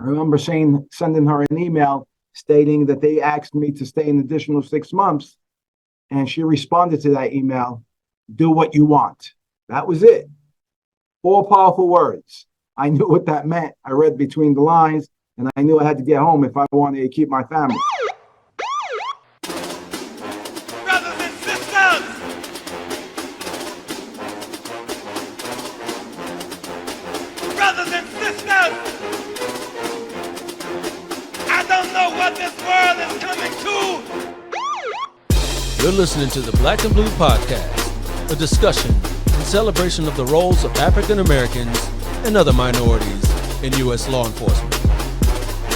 I remember sending her an email stating that they asked me to stay an additional 6 months. And she responded to that email, "Do what you want." That was it. 4 powerful words. I knew what that meant. I read between the lines, and I knew I had to get home if I wanted to keep my family. Brothers and sisters! Brothers and sisters! I don't know what this world is coming to. You're listening to the Black and Blue Podcast, a discussion and celebration of the roles of African Americans and other minorities in U.S. law enforcement.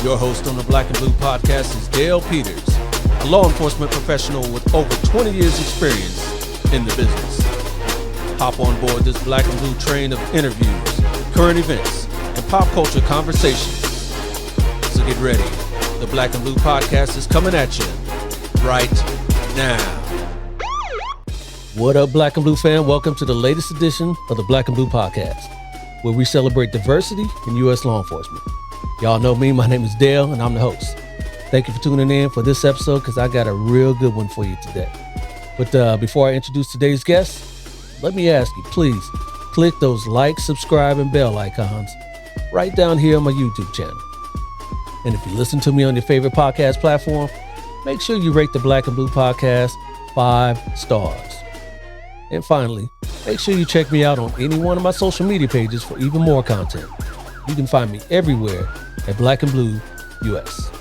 Your host on the Black and Blue Podcast is Dale Peters, a law enforcement professional with over 20 years experience in the business. Hop on board this Black and Blue train of interviews, current events, and pop culture conversations. So get ready. The Black and Blue Podcast is coming at you right now. What up, Black and Blue fan? Welcome to the latest edition of the Black and Blue Podcast, where we celebrate diversity in U.S. law enforcement. Y'all know me. My name is Dale, and I'm the host. Thank you for tuning in for this episode, because I got a real good one for you today. But before I introduce today's guest, let me ask you, please click those like, subscribe, and bell icons right down here on my YouTube channel. And if you listen to me on your favorite podcast platform, make sure you rate the Black and Blue Podcast 5 stars. And finally, make sure you check me out on any one of my social media pages for even more content. You can find me everywhere at Black and Blue US.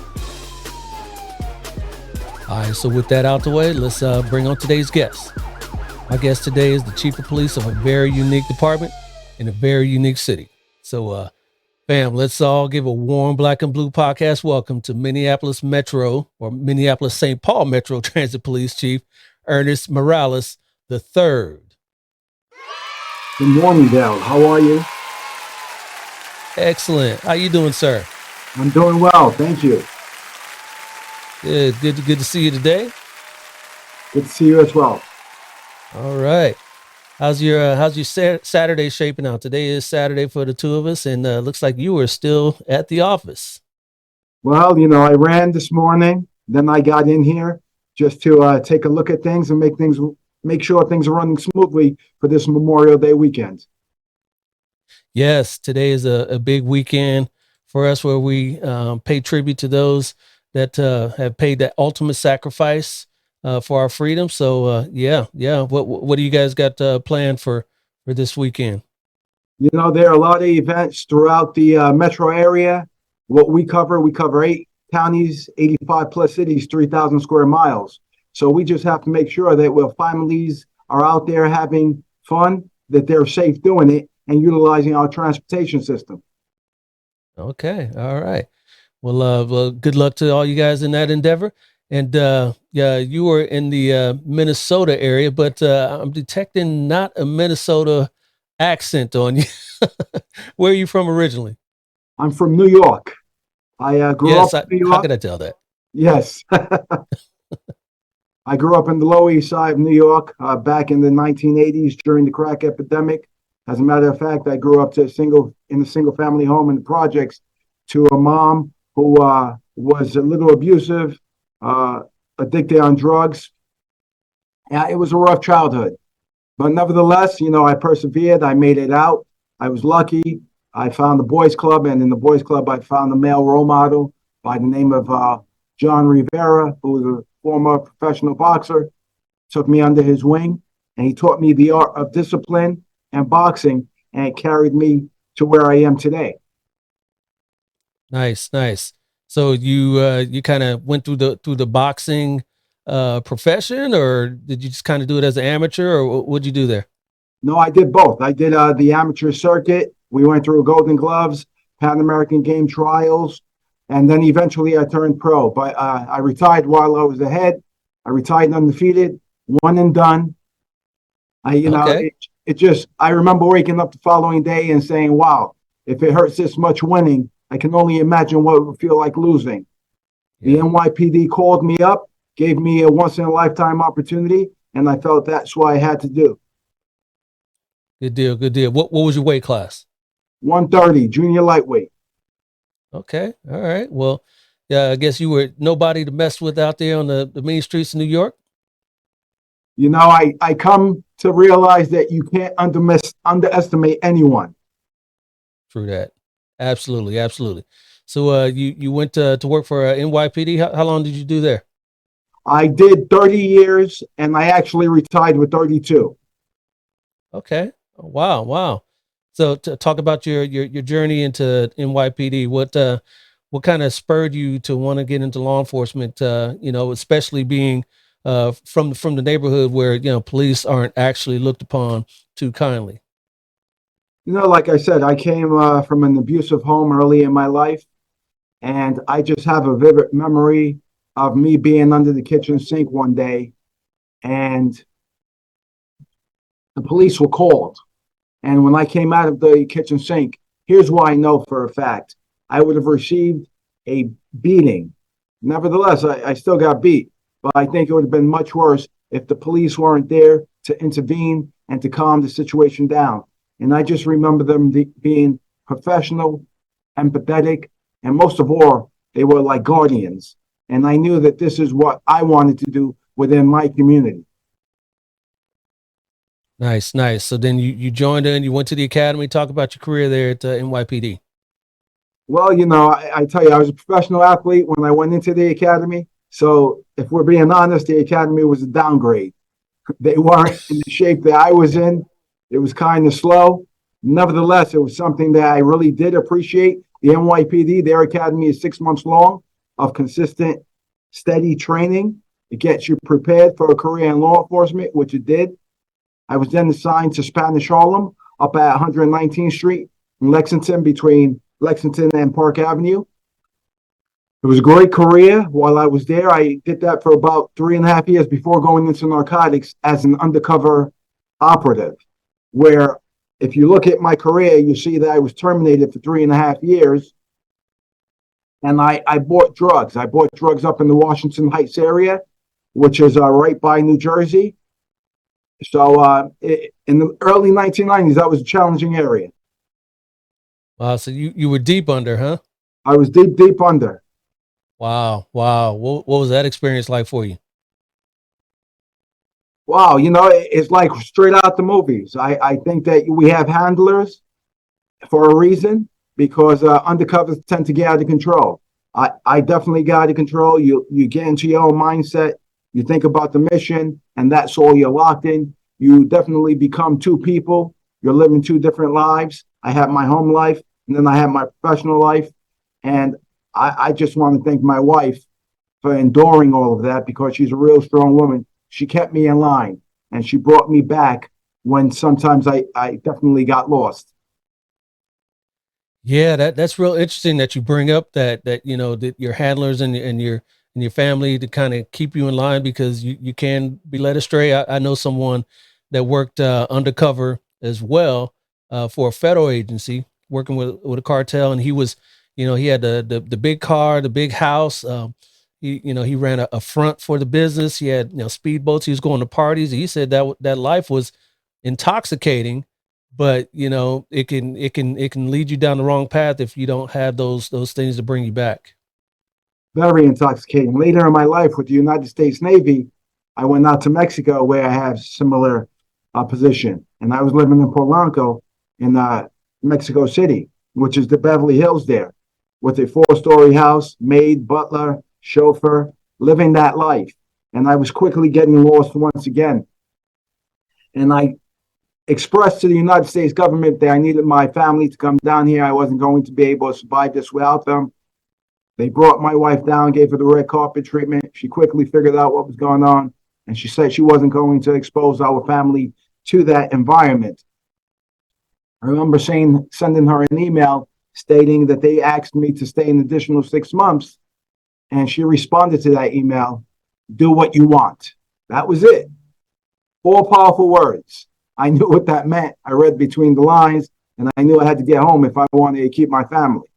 All right, so with that out the way, let's bring on today's guest. My guest today is the Chief of Police of a very unique department in a very unique city. So, fam, let's all give a warm Black and Blue Podcast welcome to Minneapolis Metro, or Minneapolis-St. Paul Metro Transit Police Chief Ernest Morales III. Good morning, Dale. How are you? Excellent. How you doing, sir? I'm doing well, thank you. Good to see you today. Good to see you as well. All right. How's your Saturday shaping out? Today is Saturday for the two of us, and looks like you are still at the office. Well, I ran this morning, then I got in here just to take a look at things and make sure things are running smoothly for this Memorial Day weekend. Yes, today is a big weekend for us, where we pay tribute to those that have paid that ultimate sacrifice for our freedom. So yeah. What do you guys got planned for this weekend? There are a lot of events throughout the metro area. What we cover 8 counties, 85 plus cities, 3,000 square miles. So we just have to make sure that when families are out there having fun, that they're safe doing it and utilizing our transportation system. Okay. All right. Well, good luck to all you guys in that endeavor. And yeah, you were in the Minnesota area, but I'm detecting not a Minnesota accent on you. Where are you from originally? I'm from New York. I grew up in New York. How could I tell that? Yes. I grew up in the Lower East Side of New York back in the 1980s during the crack epidemic. As a matter of fact, I grew up in a single family home in the projects to a mom who was a little abusive, addicted on drugs. Yeah, it was a rough childhood. But nevertheless, I persevered. I made it out. I was lucky. I found the boys club, and in the boys club, I found a male role model by the name of John Rivera, who was a former professional boxer. Took me under his wing, and he taught me the art of discipline and boxing, and it carried me to where I am today. Nice. So you kind of went through the boxing profession, or did you just kind of do it as an amateur, or what'd you do there? No, I did both. I did the amateur circuit. We went through Golden Gloves, Pan American Game Trials, and then eventually I turned pro. But I retired while I was ahead. I retired undefeated, one and done. I remember waking up the following day and saying, "Wow, if it hurts this much winning, I can only imagine what it would feel like losing." Yeah. The NYPD called me up, gave me a once-in-a-lifetime opportunity, and I felt that's what I had to do. Good deal. What was your weight class? 130, junior lightweight. Okay. All right. Well, yeah, I guess you were nobody to mess with out there on the main streets of New York. You know, I come to realize that you can't underestimate anyone. True that. Absolutely. Absolutely. So, you went to work for NYPD. How long did you do there? I did 30 years and I actually retired with 32. Okay. Oh, wow. Wow. So to talk about your journey into NYPD, what kind of spurred you to want to get into law enforcement? Especially being from the neighborhood where police aren't actually looked upon too kindly. You know, like I said, I came from an abusive home early in my life, and I just have a vivid memory of me being under the kitchen sink one day, and the police were called. And when I came out of the kitchen sink, here's why I know for a fact I would have received a beating. Nevertheless, I still got beat, but I think it would have been much worse if the police weren't there to intervene and to calm the situation down. And I just remember them being professional, empathetic, and most of all, they were like guardians. And I knew that this is what I wanted to do within my community. Nice, nice. So then you joined in, you went to the academy. Talk about your career there at NYPD. Well, you know, I tell you, I was a professional athlete when I went into the academy. So if we're being honest, the academy was a downgrade. They weren't in the shape that I was in. It was kind of slow. Nevertheless, it was something that I really did appreciate. The NYPD, their academy is 6 months long of consistent, steady training. It gets you prepared for a career in law enforcement, which it did. I was then assigned to Spanish Harlem up at 119th Street in Lexington, between Lexington and Park Avenue. It was a great career. While I was there, I did that for about 3.5 years before going into narcotics as an undercover operative, where if you look at my career, you see that I was terminated for 3.5 years. And I bought drugs. I bought drugs up in the Washington Heights area, which is right by New Jersey. So in the early 1990s, that was a challenging area. Wow. So you were deep under, huh? I was deep, deep under. Wow. Wow. What was that experience like for you? Wow, you know, it's like straight out the movies. I think that we have handlers for a reason, because undercovers tend to get out of control. I definitely got out of control. You get into your own mindset. You think about the mission, and that's all you're locked in. You definitely become two people. You're living two different lives. I have my home life, and then I have my professional life. And I just want to thank my wife for enduring all of that, because she's a real strong woman. She kept me in line, and she brought me back when sometimes I definitely got lost. Yeah, that's real interesting that you bring up that your handlers and your family to kind of keep you in line, because you can be led astray. I know someone that worked undercover as well for a federal agency working with a cartel, and he was, he had the big car, the big house. He ran a front for the business. He had speedboats. He was going to parties. He said that life was intoxicating, but it can lead you down the wrong path if you don't have those things to bring you back. Very intoxicating. Later in my life with the United States Navy, I went out to Mexico where I have similar position. And I was living in Polanco in Mexico City, which is the Beverly Hills there, with a 4-story house, maid, butler, chauffeur, living that life. And I was quickly getting lost once again. And I expressed to the United States government that I needed my family to come down here. I wasn't going to be able to survive this without them. They brought my wife down, gave her the red carpet treatment. She quickly figured out what was going on, and she said she wasn't going to expose our family to that environment. I remember sending her an email stating that they asked me to stay an additional 6 months, and she responded to that email, "Do what you want." That was it. 4 powerful words. I knew what that meant. I read between the lines, and I knew I had to get home if I wanted to keep my family.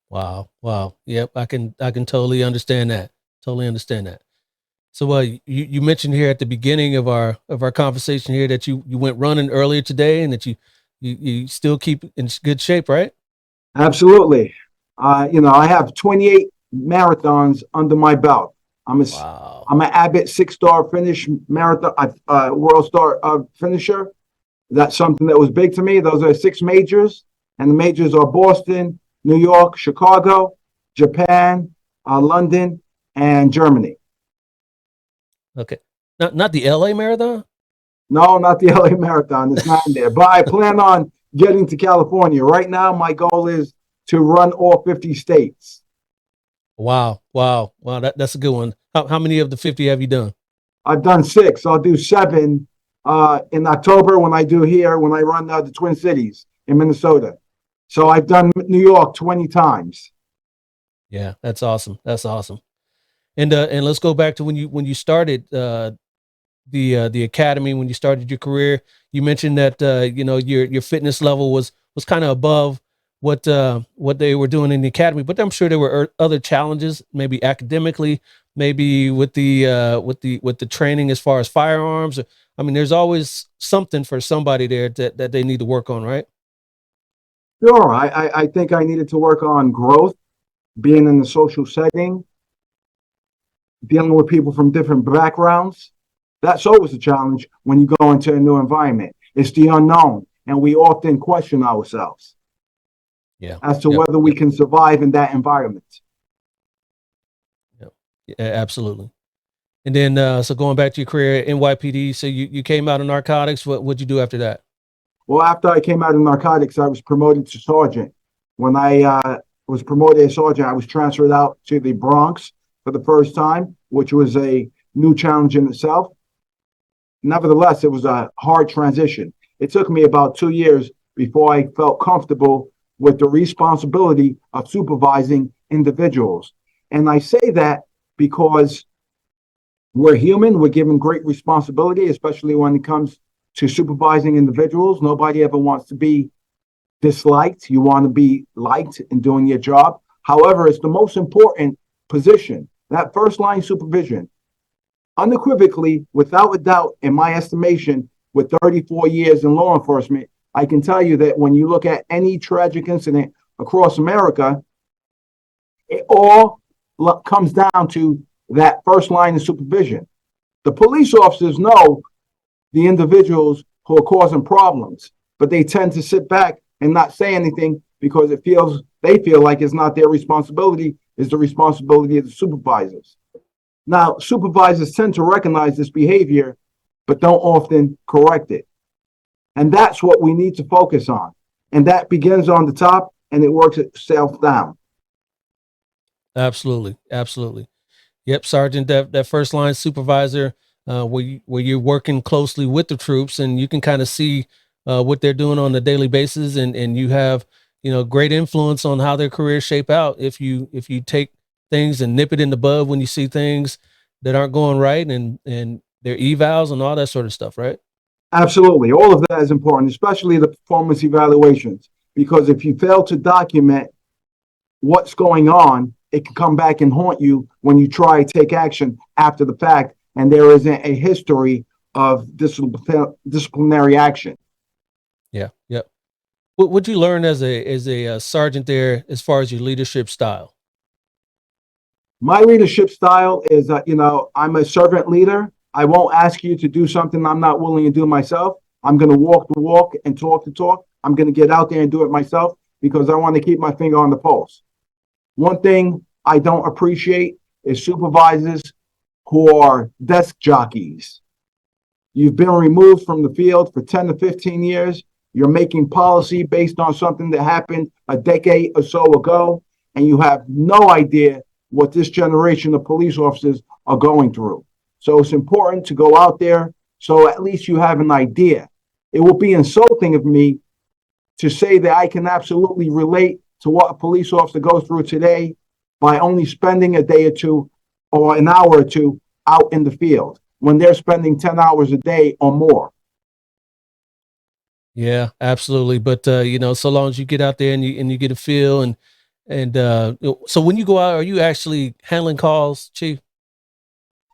Wow. Wow. Yep. I can totally understand that. Totally understand that. So you mentioned here at the beginning of our conversation here that you went running earlier today, and that you still keep in good shape, right? Absolutely. I have 28 marathons under my belt. Wow. I'm an Abbott 6-star finish marathon, world star finisher. That's something that was big to me. Those are 6 majors, and the majors are Boston, New York, Chicago, Japan, London, and Germany. Okay. Not the LA marathon? No, not the LA Marathon. It's not in there. But I plan on getting to California. Right now, my goal is to run all 50 states. Wow. Wow. Wow. That's a good one. How many of the 50 have you done? I've done 6. I'll do 7 in October when I run the Twin Cities in Minnesota. So I've done New York 20 times. Yeah, that's awesome. That's awesome. And let's go back to when you started the academy, when you started your career. You mentioned that your fitness level was kind of above what they were doing in the academy, but I'm sure there were other challenges, maybe academically, maybe with the training as far as firearms. I mean, there's always something for somebody there that they need to work on, right? Sure, I think I needed to work on growth, being in the social setting, dealing with people from different backgrounds. That's always a challenge when you go into a new environment. It's the unknown, and we often question ourselves Yeah. as to Yep. whether we can survive in that environment. Yep. Yeah, absolutely. And then, so going back to your career at NYPD, so you came out of narcotics. What'd you do after that? Well, after I came out of narcotics, I was promoted to sergeant. When I was promoted as sergeant, I was transferred out to the Bronx for the first time, which was a new challenge in itself. Nevertheless, it was a hard transition. It took me about 2 years before I felt comfortable with the responsibility of supervising individuals. And I say that because we're human, we're given great responsibility, especially when it comes to supervising individuals. Nobody ever wants to be disliked. You want to be liked in doing your job. However, it's the most important position, that first line supervision. Unequivocally, without a doubt, in my estimation, with 34 years in law enforcement, I can tell you that when you look at any tragic incident across America, it all comes down to that first line of supervision. The police officers know the individuals who are causing problems, but they tend to sit back and not say anything because they feel like it's not their responsibility, it's the responsibility of the supervisors. Now, supervisors tend to recognize this behavior, but don't often correct it. And that's what we need to focus on. And that begins on the top and it works itself down. Absolutely, absolutely. Yep, Sergeant, that first line supervisor, where you're working closely with the troops, and you can kind of see what they're doing on a daily basis, and you have great influence on how their careers shape out if you take things and nip it in the bud when you see things that aren't going right, and their evals and all that sort of stuff, right? Absolutely. All of that is important, especially the performance evaluations, because if you fail to document what's going on, it can come back and haunt you when you try to take action after the fact, and there isn't a history of disciplinary action. Yeah, yep. What would you learn as a sergeant there, as far as your leadership style? My leadership style is, I'm a servant leader. I won't ask you to do something I'm not willing to do myself. I'm going to walk the walk and talk the talk. I'm going to get out there and do it myself because I want to keep my finger on the pulse. One thing I don't appreciate is supervisors who are desk jockeys. You've been removed from the field for 10 to 15 years. You're making policy based on something that happened a decade or so ago, and you have no idea what this generation of police officers are going through. So it's important to go out there so at least you have an idea. It would be insulting of me to say that I can absolutely relate to what a police officer goes through today by only spending a day or two or an hour or two out in the field when they're spending 10 hours a day or more. Yeah, absolutely. But so long as you get out there and you get a feel and so when you go out, are you actually handling calls, Chief?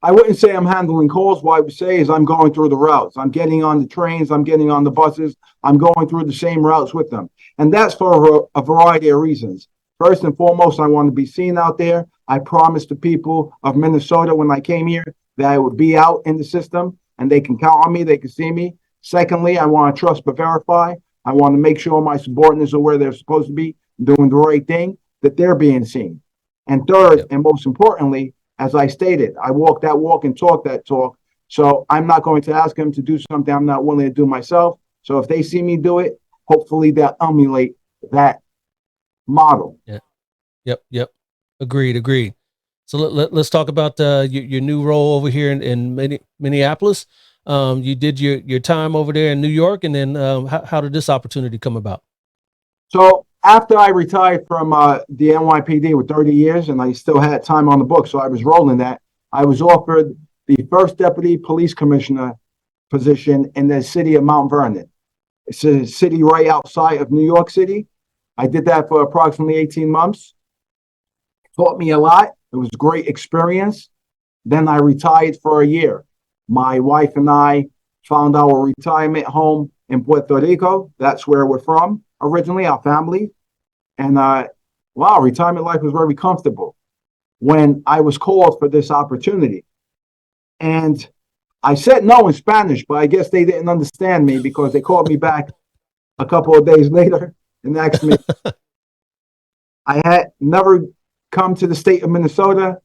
I wouldn't say I'm handling calls. What I would say is I'm going through the routes. I'm getting on the trains. I'm getting on the buses. I'm going through the same routes with them. And that's for a variety of reasons. First and foremost, I want to be seen out there. I promised the people of Minnesota when I came here that I would be out in the system and they can count on me, they can see me. Secondly, I want to trust but verify. I want to make sure my subordinates are where they're supposed to be, doing the right thing, that they're being seen. And third, and most importantly, as I stated, I walk that walk and talk that talk. So I'm not going to ask them to do something I'm not willing to do myself. So if they see me do it, hopefully they'll emulate that model. Yeah. Yep. Agreed. So let's talk about your new role over here in Minneapolis. You did your time over there in New York, and then how did this opportunity come about? So after I retired from the NYPD with 30 years, and I still had time on the book, so I was rolling that, I was offered the first deputy police commissioner position in the city of Mount Vernon. It's a city right outside of New York City. I did that for approximately 18 months. Taught me a lot. It was a great experience. Then I retired for a year. My wife and I found our retirement home in Puerto Rico. That's where we're from originally, our family. And wow, retirement life was very comfortable when I was called for this opportunity. And I said no in Spanish, but I guess they didn't understand me because they called me back a couple of days later and asked me. I had never come to the state of Minnesota.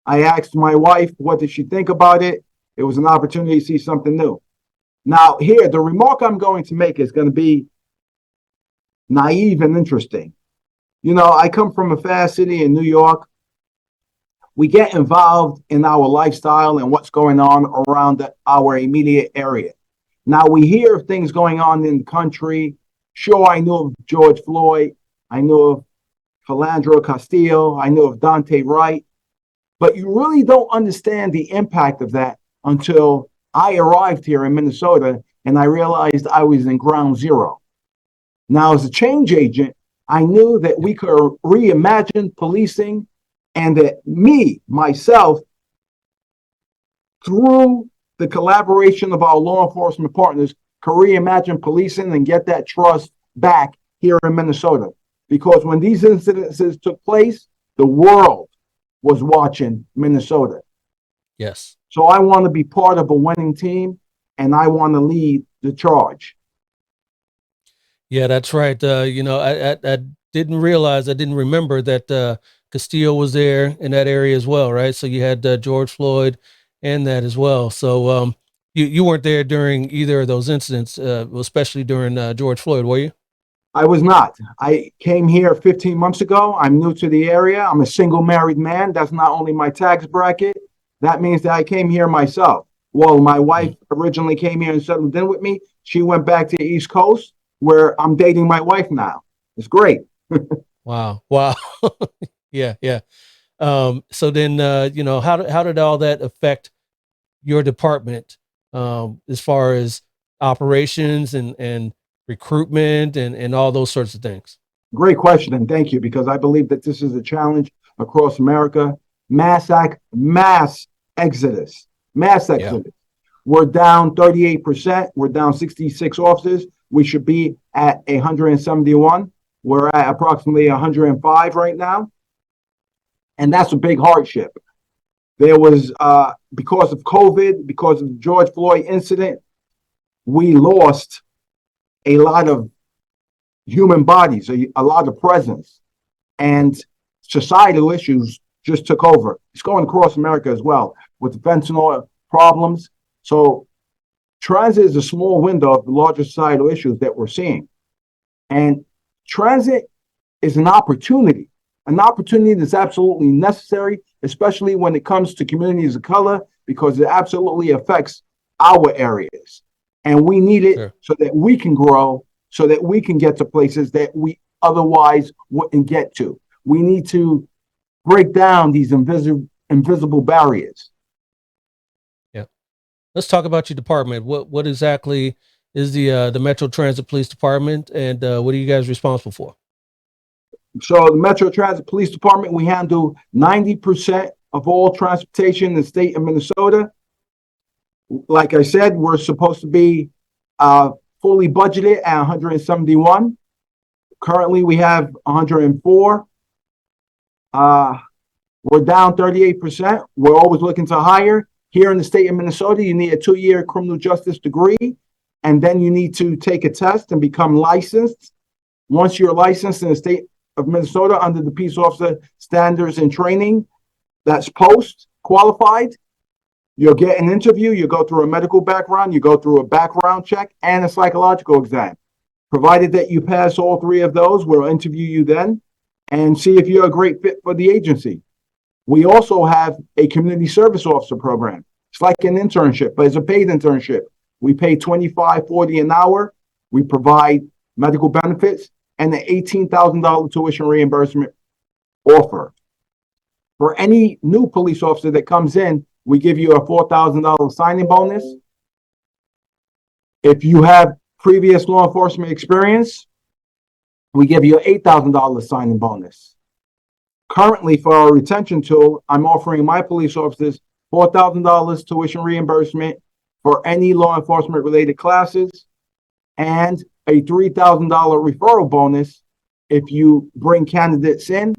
I asked my wife, what did she think about it? It was an opportunity to see something new. Now, here, the remark I'm going to make is going to be naive and interesting. You know, I come from a fast city in New York. We get involved in our lifestyle and what's going on around our immediate area. Now, we hear of things going on in the country. Sure, I knew of George Floyd. I knew of Philando Castillo. I knew of Dante Wright. But you really don't understand the impact of that until I arrived here in Minnesota and I realized I was in ground zero. Now, as a change agent, I knew that we could reimagine policing and that myself, through the collaboration of our law enforcement partners, could reimagine policing and get that trust back here in Minnesota. Because when these incidences took place, the world was watching Minnesota. Yes. So I want to be part of a winning team, and I want to lead the charge. Yeah, that's right. I didn't realize, I didn't remember that Castillo was there in that area as well, right? So you had George Floyd and that as well. So you weren't there during either of those incidents, especially during George Floyd, were you? I was not. I came here 15 months ago. I'm new to the area. I'm a single married man. That's not only my tax bracket. That means that I came here myself. Well, my wife originally came here and settled in with me. She went back to the East Coast where I'm dating my wife now. It's great. Wow. Yeah. So then, how did all that affect your department as far as operations and recruitment and all those sorts of things? Great question, and thank you, because I believe that this is a challenge across America. Mass exodus. Yeah. We're down 38%. We're down 66 officers. We should be at 171. We're at approximately 105 right now. And that's a big hardship. There was, because of COVID, because of the George Floyd incident, we lost a lot of human bodies, a lot of presence, and societal issues just took over. It's going across America as well with the fentanyl problems. So transit is a small window of the larger societal issues that we're seeing. And transit is an opportunity that's absolutely necessary, especially when it comes to communities of color, because it absolutely affects our areas. And we need it so that we can grow, so that we can get to places that we otherwise wouldn't get to. We need to break down these invisible barriers. Yeah. Let's talk about your department. What exactly is the Metro Transit Police Department, and what are you guys responsible for? So the Metro Transit Police Department, we handle 90% of all transportation in the state of Minnesota. Like I said, we're supposed to be fully budgeted at 171. Currently, we have 104. We're down 38%. We're always looking to hire. Here in the state of Minnesota, you need a 2-year criminal justice degree, and then you need to take a test and become licensed. Once you're licensed in the state of Minnesota under the Peace Officer Standards and Training, that's post qualified, you'll get an interview, you go through a medical background, you go through a background check and a psychological exam. Provided that you pass all 3 of those, we'll interview you then and see if you're a great fit for the agency. We also have a community service officer program. It's like an internship, but it's a paid internship. We pay $25.40 an hour. We provide medical benefits and an $18,000 tuition reimbursement offer. For any new police officer that comes in, we give you a $4,000 signing bonus. If you have previous law enforcement experience, we give you an $8,000 signing bonus. Currently, for our retention tool, I'm offering my police officers $4,000 tuition reimbursement for any law enforcement related classes and a $3,000 referral bonus if you bring candidates in.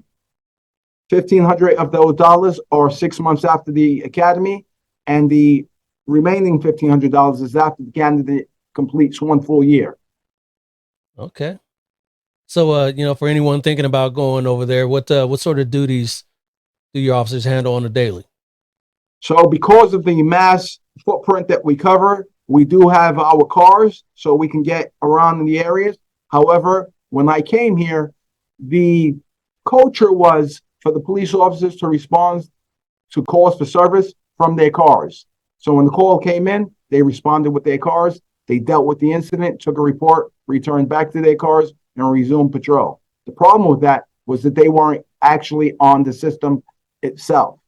$1,500 of those dollars are 6 months after the academy, and the remaining $1,500 is after the candidate completes 1 full year. Okay. So, for anyone thinking about going over there, what sort of duties do your officers handle on a daily? So because of the mass footprint that we cover, we do have our cars so we can get around in the areas. However, when I came here, the culture was for the police officers to respond to calls for service from their cars. So when the call came in, they responded with their cars. They dealt with the incident, took a report, returned back to their cars, and resumed patrol. The problem with that was that they weren't actually on the system itself.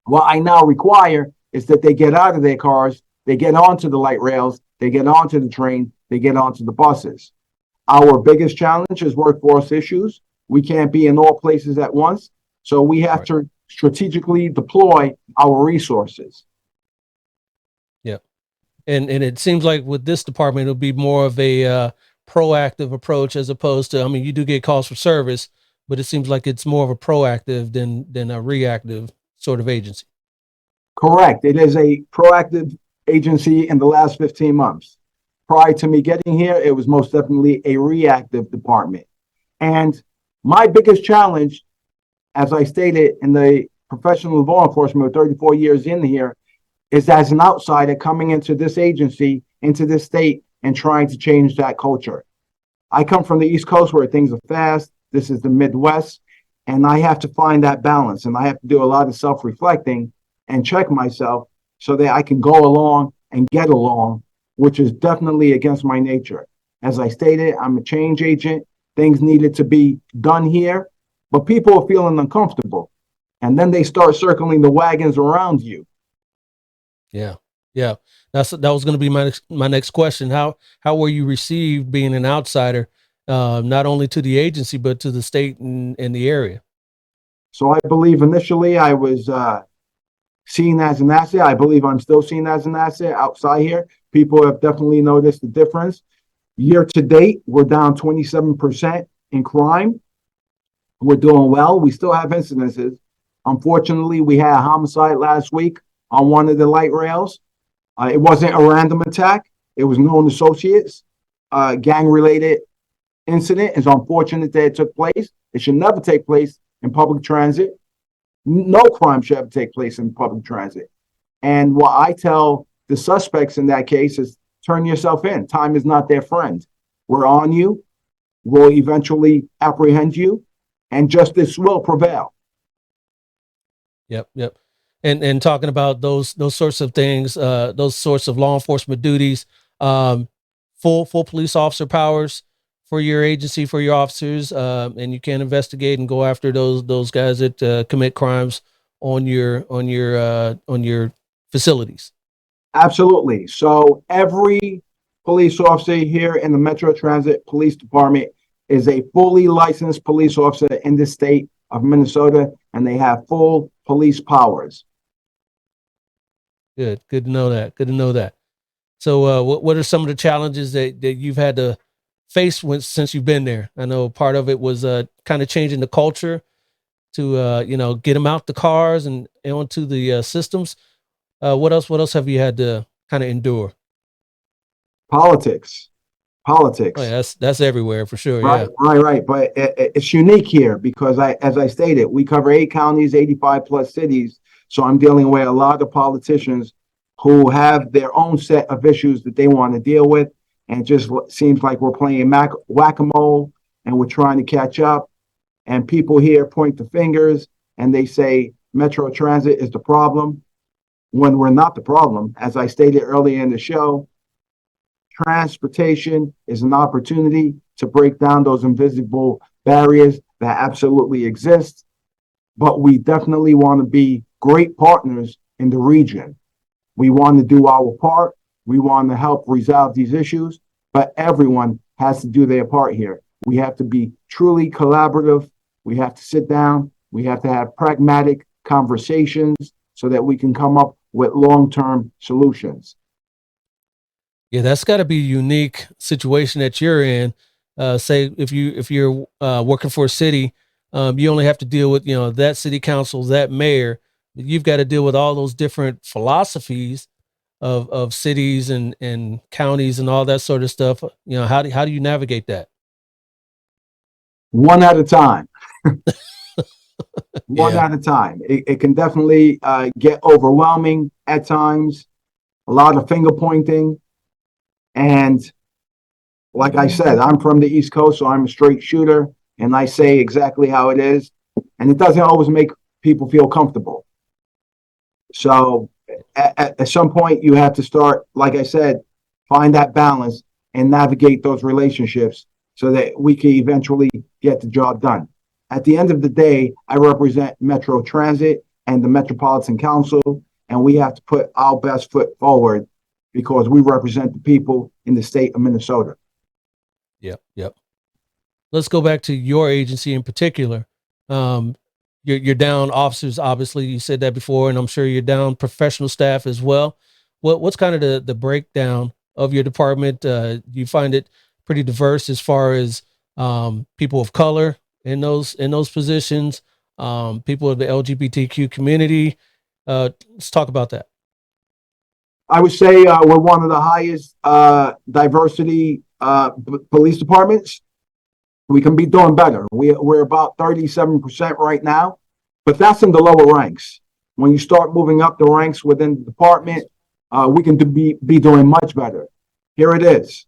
What I now require is that they get out of their cars, they get onto the light rails, they get onto the train, they get onto the buses. Our biggest challenge is workforce issues. We can't be in all places at once, so we have to strategically deploy our resources. Yeah. And it seems like with this department, it'll be more of a proactive approach as opposed to, you do get calls for service, but it seems like it's more of a proactive than a reactive sort of agency. Correct. It is a proactive agency in the last 15 months. Prior to me getting here, it was most definitely a reactive department. And my biggest challenge, as I stated, in the professional law enforcement with 34 years in here, is as an outsider coming into this agency, into this state, and trying to change that culture. I come from the East Coast where things are fast. This is the Midwest, and I have to find that balance, and I have to do a lot of self-reflecting and check myself so that I can go along and get along, which is definitely against my nature. As I stated, I'm a change agent. Things needed to be done here, but people are feeling uncomfortable, and then they start circling the wagons around you. Yeah. Yeah. That was going to be my next question. How were you received being an outsider, not only to the agency, but to the state and the area? So I believe initially I was seen as an asset. I believe I'm still seen as an asset outside here. People have definitely noticed the difference. Year to date, we're down 27% in crime. We're doing well. We still have incidences. Unfortunately, we had a homicide last week on one of the light rails. It wasn't a random attack. It was known associates. Gang-related incident. It's unfortunate that it took place. It should never take place in public transit. No crime should ever take place in public transit. And what I tell the suspects in that case is turn yourself in. Time is not their friend. We're on you. We'll eventually apprehend you, and justice will prevail. Yep. And talking about those sorts of things, those sorts of law enforcement duties, full police officer powers for your agency, for your officers, and you can investigate and go after those guys that commit crimes on your facilities. Absolutely. So every police officer here in the Metro Transit Police Department is a fully licensed police officer in the state of Minnesota, and they have full police powers. Good to know that. So what are some of the challenges that you've had to face since you've been there? I know part of it was kind of changing the culture get them out the cars and onto the systems. What else have you had to kind of endure? Politics, Oh yeah, politics. that's everywhere for sure. Right, Yeah. right, right. But it's unique here because as I stated, we cover 8 counties, 85 plus cities. So I'm dealing with a lot of politicians who have their own set of issues that they want to deal with. And it just seems like we're playing whack-a-mole and we're trying to catch up. And people here point the fingers and they say Metro Transit is the problem when we're not the problem. As I stated earlier in the show, transportation is an opportunity to break down those invisible barriers that absolutely exist. But we definitely want to be great partners in the region. We want to do our part. We want to help resolve these issues, but everyone has to do their part here. We have to be truly collaborative. We have to sit down. We have to have pragmatic conversations so that we can come up with long-term solutions. Yeah, that's got to be a unique situation that you're in. Say if you're working for a city, you only have to deal with that city council, that mayor. But you've got to deal with all those different philosophies of cities and counties and all that sort of stuff. How do you navigate that? One at a time. One Yeah, at a time. It can definitely get overwhelming at times. A lot of finger pointing. And like I said, I'm from the East Coast, so I'm a straight shooter, and I say exactly how it is. And it doesn't always make people feel comfortable. So at some point, you have to start, like I said, find that balance and navigate those relationships so that we can eventually get the job done. At the end of the day, I represent Metro Transit and the Metropolitan Council, and we have to put our best foot forward because we represent the people in the state of Minnesota. yep. Let's go back to your agency in particular. Um, you're down officers, obviously. You said that before, and I'm sure you're down professional staff as well. What's kind of the breakdown of your department? Do you find it pretty diverse as far as people of color in those positions, people of the LGBTQ community? Let's talk about that. I would say we're one of the highest diversity police departments. We can be doing better. We're about 37% right now, but that's in the lower ranks. When you start moving up the ranks within the department, we can be doing much better. Here it is,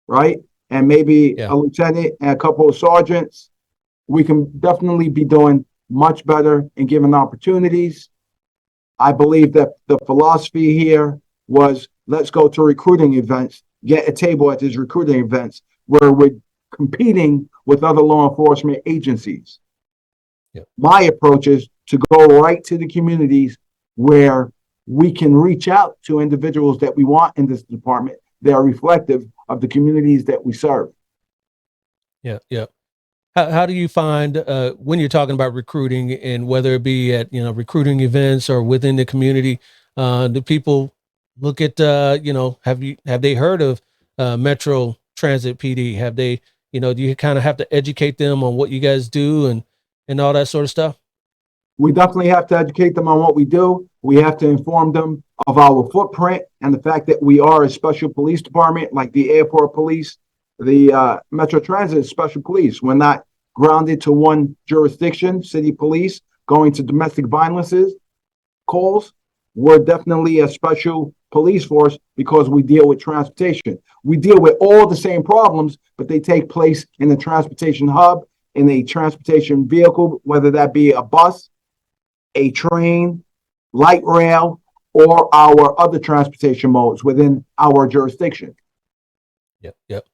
right? And maybe Yeah. a lieutenant and a couple of sergeants. We can definitely be doing much better and given opportunities. I believe that the philosophy here was let's go to recruiting events, get a table at these recruiting events where we're competing with other law enforcement agencies. Yep. My approach is to go right to the communities where we can reach out to individuals that we want in this department that are reflective of the communities that we serve. Yeah. How do you find when you're talking about recruiting, and whether it be at recruiting events or within the community, do people look at have they heard of Metro Transit PD? Have they do you kind of have to educate them on what you guys do and all that sort of stuff? We definitely have to educate them on what we do. We have to inform them of our footprint and the fact that we are a special police department, like the airport police, the Metro Transit special police. We're not grounded to one jurisdiction, city police, going to domestic violences calls. We're definitely a special police force because we deal with transportation. We deal with all the same problems, but they take place in the transportation hub, in a transportation vehicle, whether that be a bus, a train, light rail, or our other transportation modes within our jurisdiction. Yep.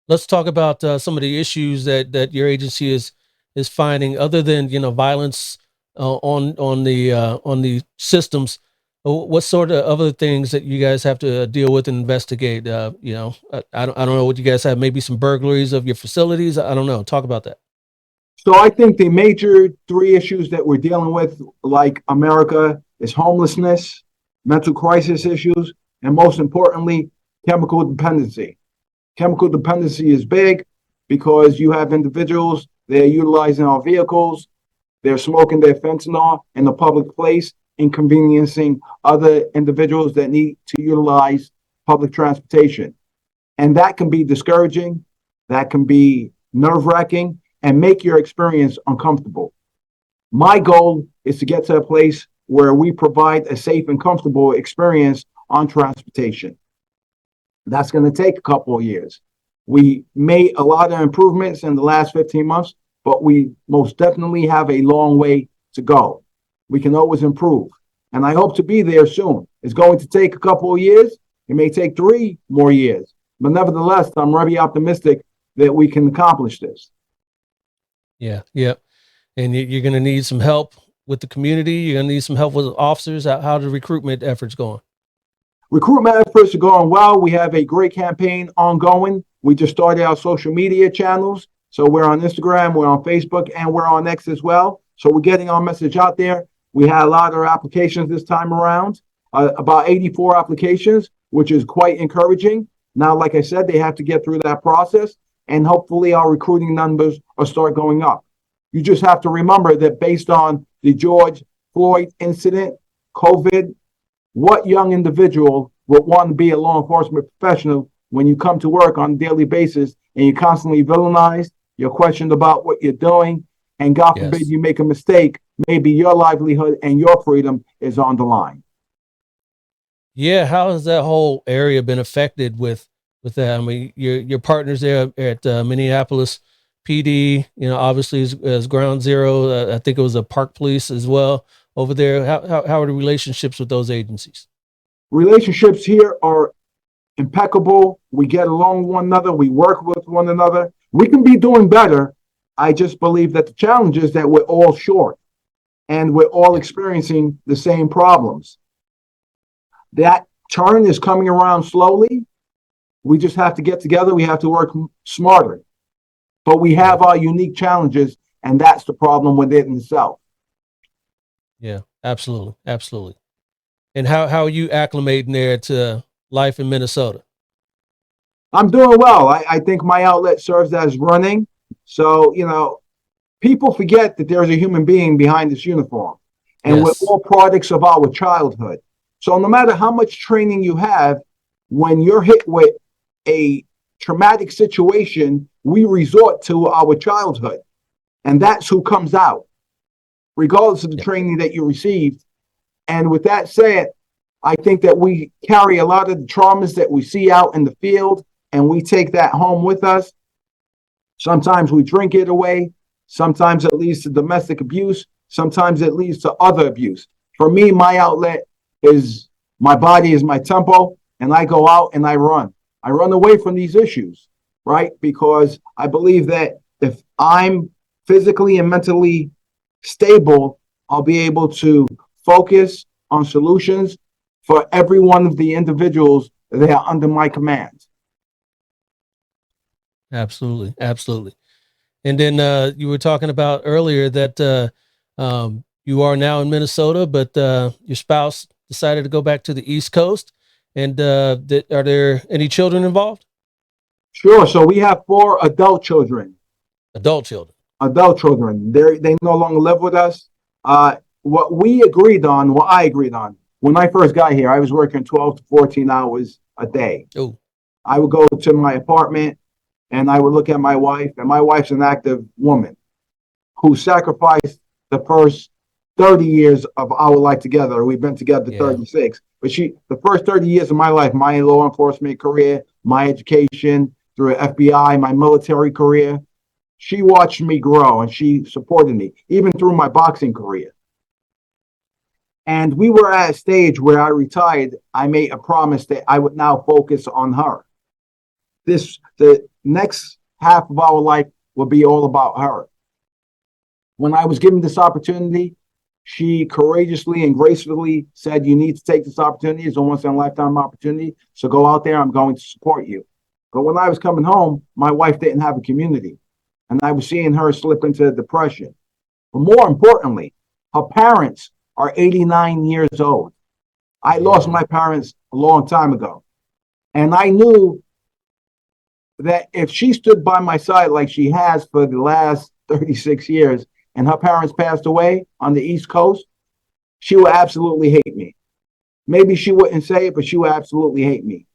Let's talk about some of the issues that your agency is finding, other than violence on the systems. What sort of other things that you guys have to deal with and investigate? I don't know what you guys have. Maybe some burglaries of your facilities. I don't know. Talk about that. So I think the major 3 issues that we're dealing with, like America, is homelessness, mental crisis issues, and most importantly, chemical dependency. Chemical dependency is big because you have individuals that are utilizing our vehicles They're smoking their fentanyl in a public place, inconveniencing other individuals that need to utilize public transportation. And that can be discouraging, that can be nerve-wracking, and make your experience uncomfortable. My goal is to get to a place where we provide a safe and comfortable experience on transportation. That's going to take a couple of years. We made a lot of improvements in the last 15 months, but we most definitely have a long way to go. We can always improve. And I hope to be there soon. It's going to take a couple of years. It may take 3 more years. But nevertheless, I'm very optimistic that we can accomplish this. Yeah. And you're going to need some help with the community. You're going to need some help with officers. How the recruitment efforts going? Recruitment efforts are going well. We have a great campaign ongoing. We just started our social media channels. So we're on Instagram, we're on Facebook, and we're on X as well. So we're getting our message out there. We had a lot of applications this time around, about 84 applications, which is quite encouraging. Now, like I said, they have to get through that process, and hopefully our recruiting numbers will start going up. You just have to remember that based on the George Floyd incident, COVID, what young individual would want to be a law enforcement professional when you come to work on a daily basis and you're constantly villainized, you're questioned about what you're doing, and God forbid you make a mistake, maybe your livelihood and your freedom is on the line. Yeah, how has that whole area been affected with that? I mean, your partners there at Minneapolis PD, obviously as ground zero. I think it was a park police as well over there. How are the relationships with those agencies? Relationships here are impeccable. We get along with one another. We work with one another. We can be doing better. I just believe that the challenge is that we're all short and we're all experiencing the same problems. That turn is coming around slowly. We just have to get together. We have to work smarter. But we have our unique challenges, and that's the problem with it in itself. Yeah, absolutely. Absolutely. And how are you acclimating there to life in Minnesota? I'm doing well. I think my outlet serves as running. So, people forget that there's a human being behind this uniform. And we're all products of our childhood. So no matter how much training you have, when you're hit with a traumatic situation, we resort to our childhood. And that's who comes out, regardless of the training that you received. And with that said, I think that we carry a lot of the traumas that we see out in the field, and we take that home with us. Sometimes we drink it away. Sometimes it leads to domestic abuse. Sometimes it leads to other abuse. For me, my outlet is my body is my tempo, and I go out and I run. I run away from these issues, right? Because I believe that if I'm physically and mentally stable, I'll be able to focus on solutions for every one of the individuals that are under my command. Absolutely. Absolutely. And then you were talking about earlier that you are now in Minnesota, but your spouse decided to go back to the East Coast. And are there any children involved? Sure. So we have 4 adult children. Adult children. Adult children. They no longer live with us. What I agreed on, when I first got here, I was working 12 to 14 hours a day. Ooh. I would go to my apartment and I would look at my wife, and my wife's an active woman who sacrificed the first 30 years of our life together. We've been together 36. But the first 30 years of my life, my law enforcement career, my education through FBI, my military career, she watched me grow and she supported me, even through my boxing career. And we were at a stage where I retired. I made a promise that I would now focus on her. The next half of our life will be all about her. When I was given this opportunity, she courageously and gracefully said, "You need to take this opportunity. It's a once-in-a-lifetime opportunity. So go out there. I'm going to support you." But when I was coming home, my wife didn't have a community. And I was seeing her slip into depression. But more importantly, her parents are 89 years old. I lost my parents a long time ago. And I knew that if she stood by my side like she has for the last 36 years, and her parents passed away on the East Coast, she would absolutely hate me. Maybe she wouldn't say it, but she would absolutely hate me.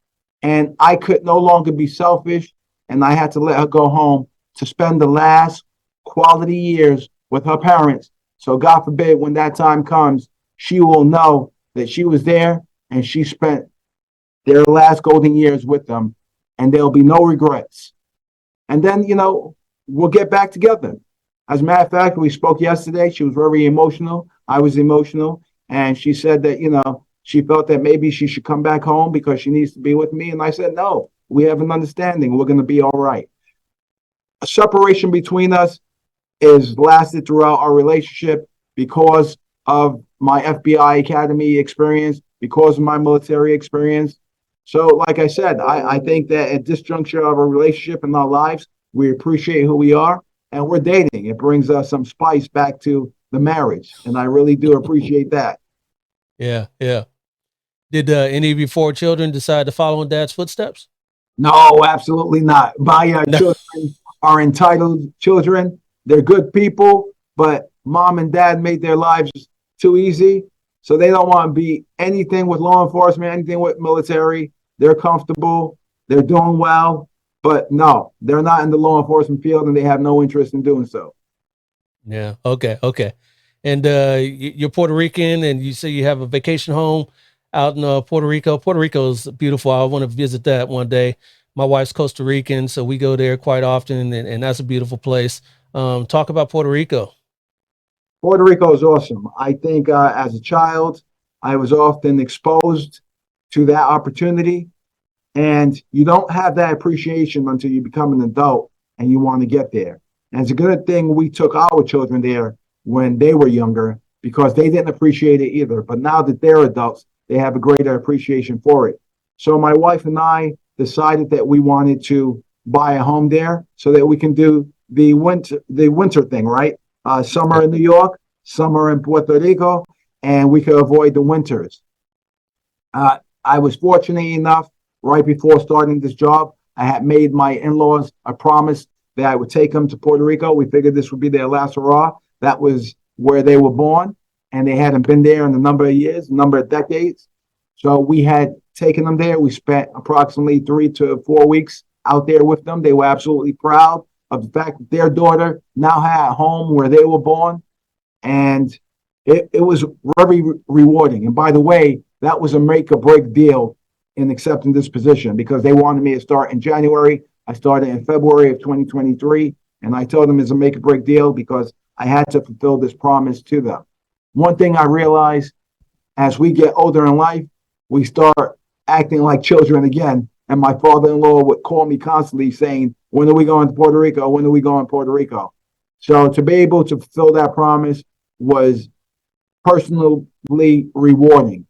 And I could no longer be selfish, and I had to let her go home to spend the last quality years with her parents. So God forbid, when that time comes, she will know that she was there and she spent their last golden years with them, and there'll be no regrets. And then, we'll get back together. As a matter of fact, we spoke yesterday. She was very emotional. I was emotional. And she said that, she felt that maybe she should come back home because she needs to be with me. And I said, no, we have an understanding. We're going to be all right. A separation between us is lasted throughout our relationship because of my FBI Academy experience, because of my military experience. So, like I said, I think that at this juncture of our relationship and our lives, we appreciate who we are and we're dating. It brings us some spice back to the marriage. And I really do appreciate that. Yeah, yeah. Did any of your 4 children decide to follow in Dad's footsteps? No, absolutely not. My No. children are entitled children. They're good people, but mom and dad made their lives too easy. So they don't want to be anything with law enforcement, anything with military. They're comfortable. They're doing well. But no, they're not in the law enforcement field and they have no interest in doing so. Yeah. Okay. Okay. And you're Puerto Rican, and you say you have a vacation home out in Puerto Rico. Puerto Rico is beautiful. I want to visit that one day. My wife's Costa Rican, so we go there quite often, and that's a beautiful place. Talk about Puerto Rico. Puerto Rico is awesome. I think as a child, I was often exposed to that opportunity. And you don't have that appreciation until you become an adult and you want to get there. And it's a good thing we took our children there when they were younger because they didn't appreciate it either. But now that they're adults, they have a greater appreciation for it. So my wife and I decided that we wanted to buy a home there so that we can do the winter thing, right? Summer in New York, summer in Puerto Rico, and we could avoid the winters. I was fortunate enough right before starting this job, I had made my in-laws a promise that I would take them to Puerto Rico. We figured this would be their last hurrah. That was where they were born, and they hadn't been there in a number of years, a number of decades. So we had taken them there. We spent approximately 3 to 4 weeks out there with them. They were absolutely proud of the fact that their daughter now had a home where they were born, and it was very rewarding. And by the way, that was a make or break deal in accepting this position because they wanted me to start in January. I started in February of 2023, and I told them it's a make or break deal because I had to fulfill this promise to them. One thing I realized as we get older in life, we start acting like children again. And my father-in-law would call me constantly saying, when are we going to Puerto Rico? When are we going to Puerto Rico? So to be able to fulfill that promise was personally rewarding.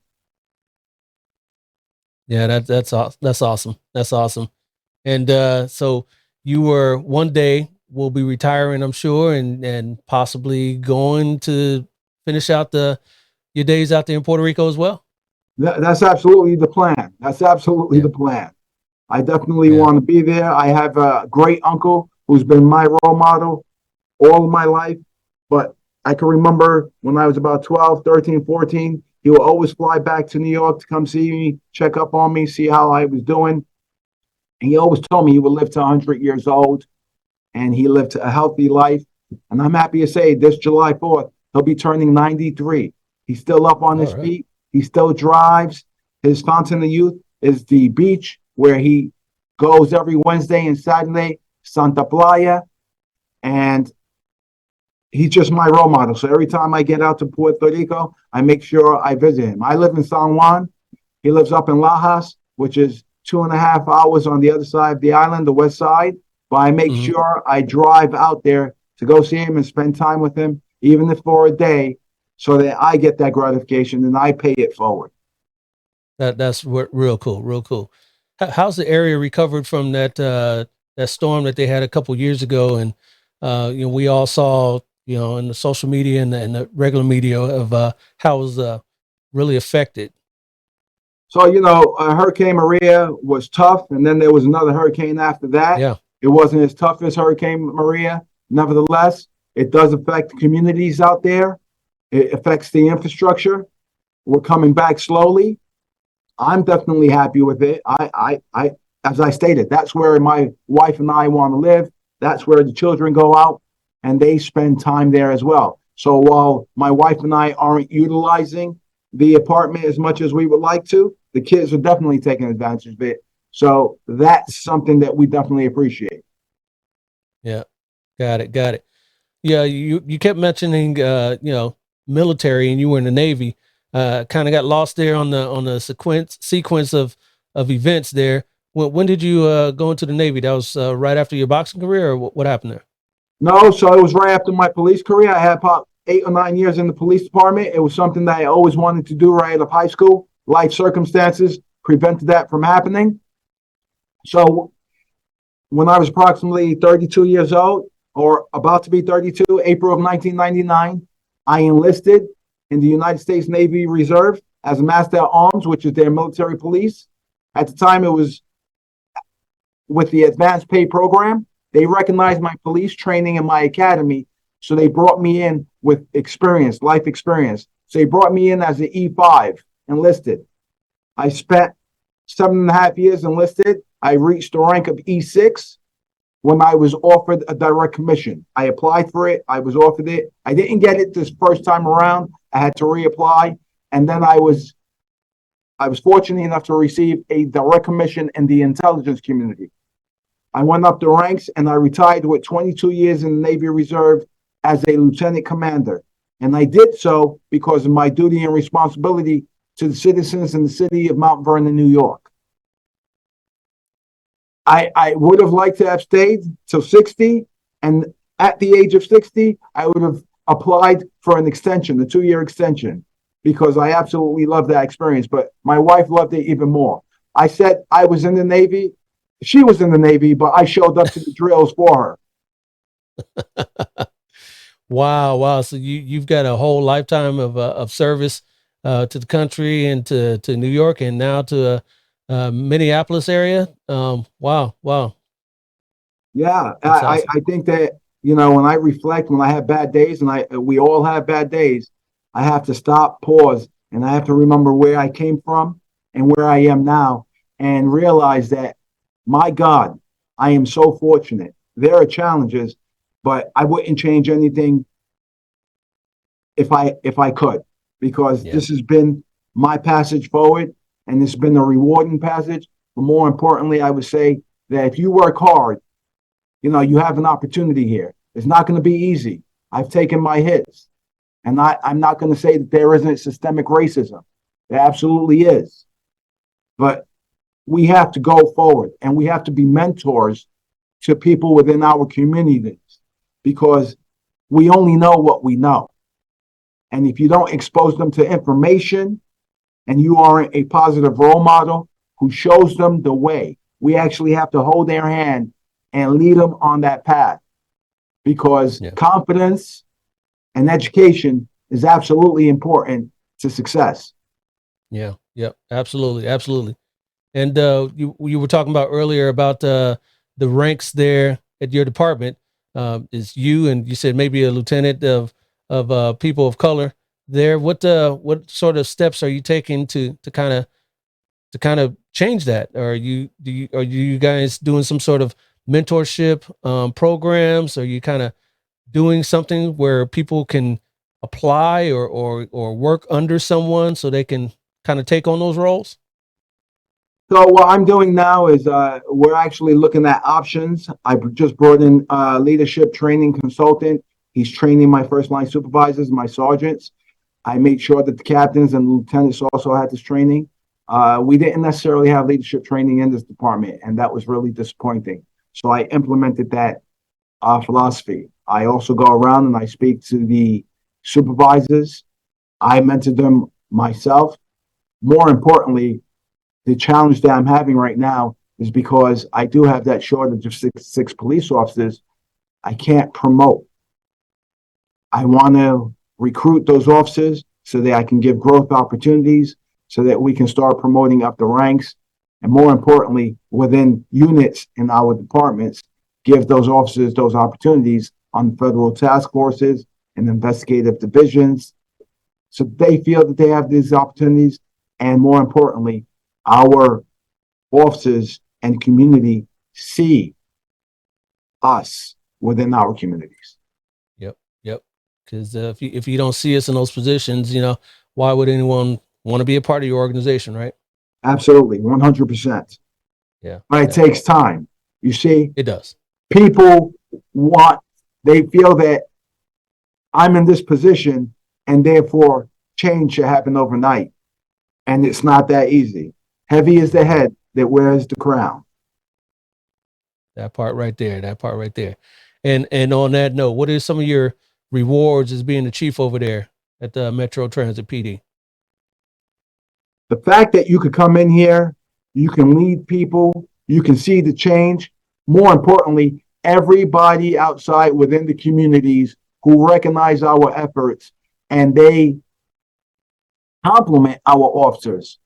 Yeah, that's awesome. That's awesome. And so you were one day will be retiring, I'm sure, and possibly going to finish out your days out there in Puerto Rico as well. That's absolutely the plan. That's absolutely the plan. I definitely want to be there. I have a great uncle who's been my role model all of my life. But I can remember when I was about 12, 13, 14, he would always fly back to New York to come see me, check up on me, see how I was doing. And he always told me he would live to 100 years old, and he lived a healthy life. And I'm happy to say this July 4th, he'll be turning 93. He's still up on his feet. He still drives. His fountain of youth is the beach where he goes every Wednesday and Saturday, Santa Playa. And he's just my role model. So every time I get out to Puerto Rico, I make sure I visit him. I live in San Juan. He lives up in Lajas, which is 2.5 hours on the other side of the island, the west side. But I make sure I drive out there to go see him and spend time with him, even if for a day, so that I get that gratification and I pay it forward. That's real cool, real cool. How's the area recovered from that storm that they had a couple years ago? And we all saw in the social media and the regular media of how it was really affected. So Hurricane Maria was tough, and then there was another hurricane after that. Yeah, it wasn't as tough as Hurricane Maria. Nevertheless, It does affect communities out there. It affects the infrastructure. We're coming back slowly. I'm definitely happy with it. As I stated, that's where my wife and I want to live. That's where the children go out and they spend time there as well. So while my wife and I aren't utilizing the apartment as much as we would like to, the kids are definitely taking advantage of it. So that's something that we definitely appreciate. Yeah. Got it. Yeah. You kept mentioning, military, and you were in the Navy. Kind of got lost there on the sequence of events there. When did you go into the Navy? That was right after your boxing career, or what happened there? No, so it was right after my police career. I had about 8 or 9 years in the police department. It was something that I always wanted to do right out of high school. Life circumstances prevented that from happening. So when I was approximately 32 years old, or about to be 32, April of 1999, I enlisted in the United States Navy Reserve as a Master at Arms, which is their military police. At the time, it was with the Advanced Pay Program. They recognized my police training in my academy, so they brought me in with experience, life experience. So they brought me in as an E5 enlisted. I spent 7.5 years enlisted. I reached the rank of E6 when I was offered a direct commission. I applied for it. I was offered it. I didn't get it this first time around. I had to reapply. And then I was fortunate enough to receive a direct commission in the intelligence community. I went up the ranks and I retired with 22 years in the Navy Reserve as a lieutenant commander. And I did so because of my duty and responsibility to the citizens in the city of Mount Vernon, New York. I would have liked to have stayed till 60. And at the age of 60, I would have applied for an extension, the 2-year extension, because I absolutely loved that experience. But my wife loved it even more. I said I was in the Navy. She was in the Navy, but I showed up to the drills for her. Wow. So you've got a whole lifetime of service to the country and to New York, and now to Minneapolis area. Wow. Yeah, That's awesome. I think that, when I reflect, when I have bad days, and we all have bad days, I have to stop, pause, and I have to remember where I came from and where I am now, and realize that, my God, I am so fortunate. There are challenges, but I wouldn't change anything if I could, because this has been my passage forward, and it's been a rewarding passage. But more importantly, I would say that if you work hard, you have an opportunity here. It's not going to be easy. I've taken my hits, and I'm not going to say that there isn't systemic racism. There absolutely is. But we have to go forward, and we have to be mentors to people within our communities, because we only know what we know. And if you don't expose them to information, and you aren't a positive role model who shows them the way, we actually have to hold their hand and lead them on that path, because confidence and education is absolutely important to success. Yeah, absolutely. And you were talking about earlier about the ranks there at your department. Is you, and you said maybe a lieutenant of people of color there. What sort of steps are you taking to kind of change that? Are you guys doing some sort of mentorship programs? Are you kind of doing something where people can apply or work under someone so they can kind of take on those roles? So what I'm doing now is we're actually looking at options. I just brought in a leadership training consultant. He's training my first line supervisors, my sergeants. I made sure that the captains and lieutenants also had this training. We didn't necessarily have leadership training in this department, and that was really disappointing. So I implemented that philosophy. I also go around and I speak to the supervisors. I mentor them myself. More importantly, the challenge that I'm having right now is because I do have that shortage of six police officers. I can't promote. I want to recruit those officers so that I can give growth opportunities, so that we can start promoting up the ranks. And more importantly, within units in our departments, give those officers those opportunities on federal task forces and investigative divisions. So they feel that they have these opportunities. And more importantly, our officers and community see us within our communities. Yep. Because if you don't see us in those positions, why would anyone want to be a part of your organization, right? Absolutely, 100%. Yeah. But it takes time. You see, it does. People they feel that I'm in this position and therefore change should happen overnight. And it's not that easy. Heavy is the head that wears the crown. That part right there. And on that note, what are some of your rewards as being the chief over there at the Metro Transit PD? The fact that you could come in here, you can lead people, you can see the change. More importantly, everybody outside within the communities who recognize our efforts and they compliment our officers.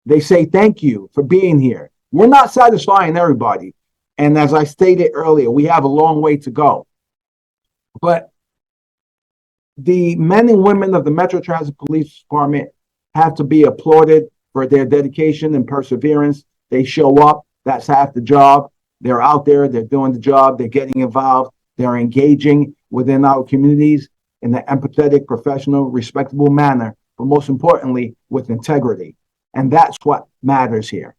They say, thank you for being here. We're not satisfying everybody. And as I stated earlier, we have a long way to go. But the men and women of the Metro Transit Police Department have to be applauded for their dedication and perseverance. They show up. That's half the job. They're out there. They're doing the job. They're getting involved. They're engaging within our communities in an empathetic, professional, respectable manner, but most importantly, with integrity. And that's what matters here.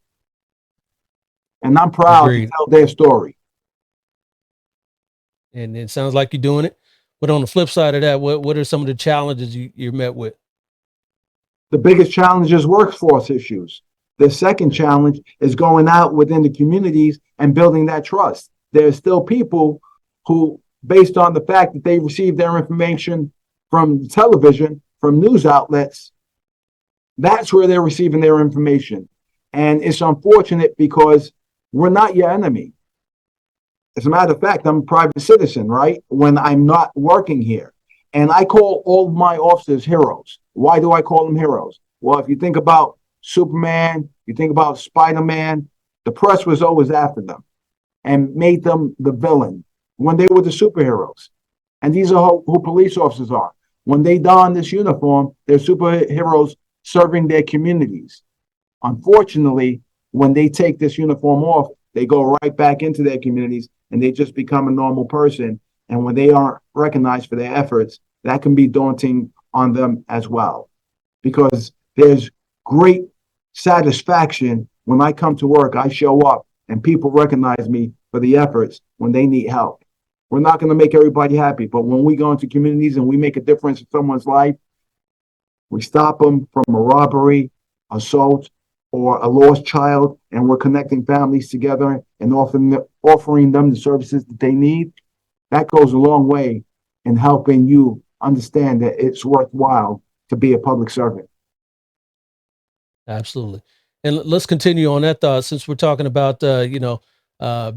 And I'm proud to tell their story. And it sounds like you're doing it. But on the flip side of that, what are some of the challenges you're met with? The biggest challenge is workforce issues. The second challenge is going out within the communities and building that trust. There's still people who, based on the fact that they receive their information from television, from news outlets, that's where they're receiving their information. And it's unfortunate because we're not your enemy. As a matter of fact, I'm a private citizen, right? When I'm not working here. And I call all of my officers heroes. Why do I call them heroes? Well, if you think about Superman, you think about Spider-Man, the press was always after them and made them the villain when they were the superheroes. And these are who police officers are. When they don this uniform, they're superheroes serving their communities. Unfortunately, when they take this uniform off, they go right back into their communities and they just become a normal person. And when they aren't recognized for their efforts, that can be daunting on them as well. Because there's great satisfaction when I come to work, I show up and people recognize me for the efforts when they need help. We're not going to make everybody happy, but when we go into communities and we make a difference in someone's life, we stop them from a robbery, assault, or a lost child, and we're connecting families together and offering them the services that they need. That goes a long way in helping you understand that it's worthwhile to be a public servant. Absolutely. And let's continue on that thought. Since we're talking about,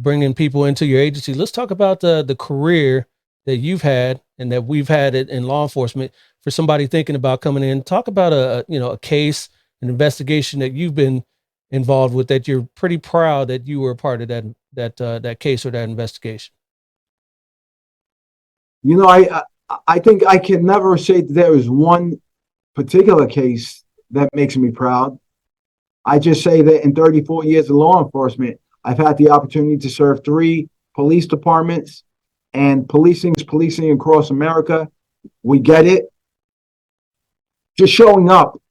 bringing people into your agency, let's talk about the career that you've had and that we've had it in law enforcement. For somebody thinking about coming in, talk about a case, an investigation that you've been involved with that you're pretty proud that you were a part of that case or that investigation. I think I can never say that there is one particular case that makes me proud. I just say that in 34 years of law enforcement, I've had the opportunity to serve 3 police departments, and policing is policing across America. We get it. Just showing up,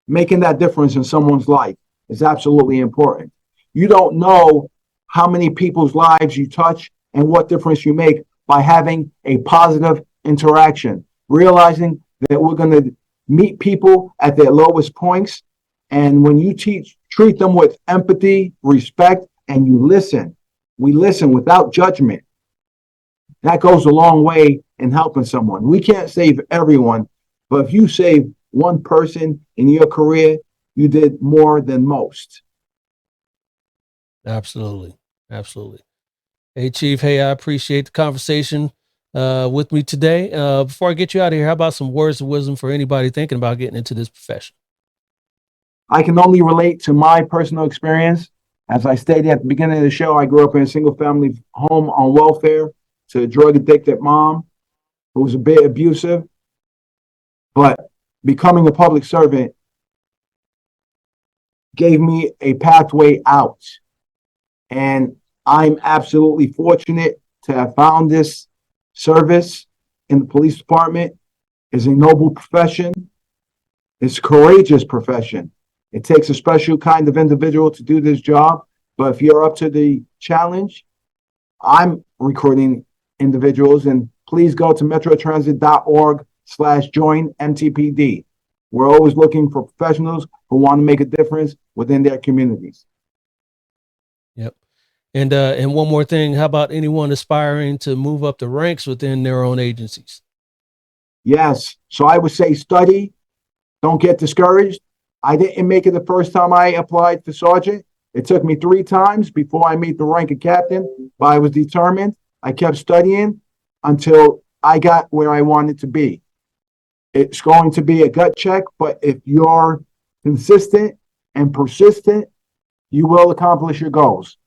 making that difference in someone's life is absolutely important. You don't know how many people's lives you touch and what difference you make by having a positive interaction, realizing that we're going to meet people at their lowest points. And when you treat them with empathy, respect, and you listen, we listen without judgment. That goes a long way in helping someone. We can't save everyone, but if you save one person in your career, you did more than most. Absolutely. Absolutely. Hey, Chief. Hey, I appreciate the conversation with me today. Before I get you out of here, how about some words of wisdom for anybody thinking about getting into this profession? I can only relate to my personal experience. As I stated at the beginning of the show, I grew up in a single family home on welfare. to a drug addicted mom who was a bit abusive. But becoming a public servant gave me a pathway out. And I'm absolutely fortunate to have found this service in the police department. It's a noble profession. It's a courageous profession. It takes a special kind of individual to do this job. But if you're up to the challenge, I'm recruiting individuals, and please go to metrotransit.org/join MTPD. We're always looking for professionals who want to make a difference within their communities. Yep. And one more thing, how about anyone aspiring to move up the ranks within their own agencies? Yes. So I would say study. Don't get discouraged. I didn't make it the first time I applied for sergeant. It took me 3 times before I made the rank of captain, but I was determined. I kept studying until I got where I wanted to be. It's going to be a gut check, but if you're consistent and persistent, you will accomplish your goals.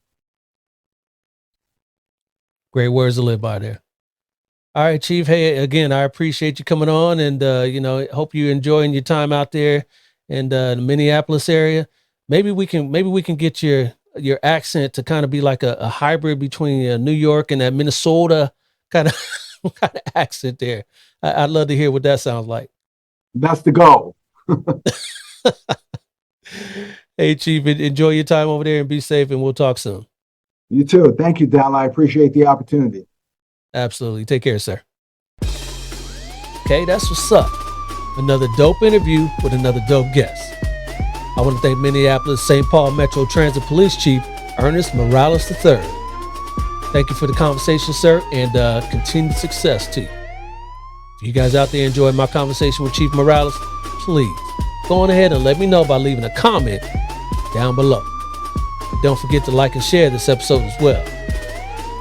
Great words to live by there. All right, Chief. Hey, again, I appreciate you coming on, and hope you're enjoying your time out there in the Minneapolis area. Maybe we can get your accent to kind of be like a hybrid between New York and that Minnesota kind of accent there. I'd love to hear what that sounds like. That's the goal. Hey, Chief, enjoy your time over there and be safe, and we'll talk soon. You too. Thank you, Dal. I appreciate the opportunity. Absolutely. Take care, sir. Okay, that's what's up. Another dope interview with another dope guest. I want to thank Minneapolis St. Paul Metro Transit Police Chief Ernest Morales III. Thank you for the conversation, sir, and continued success to you. If you guys out there enjoyed my conversation with Chief Morales, please go on ahead and let me know by leaving a comment down below. Don't forget to like and share this episode as well.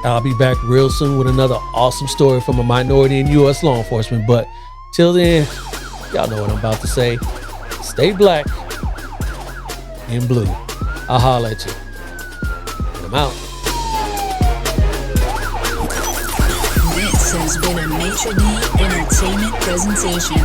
I'll be back real soon with another awesome story from a minority in U.S. law enforcement. But till then, y'all know what I'm about to say. Stay black and blue. I'll holler at you. And I'm out. This has been a Maitre D Entertainment presentation.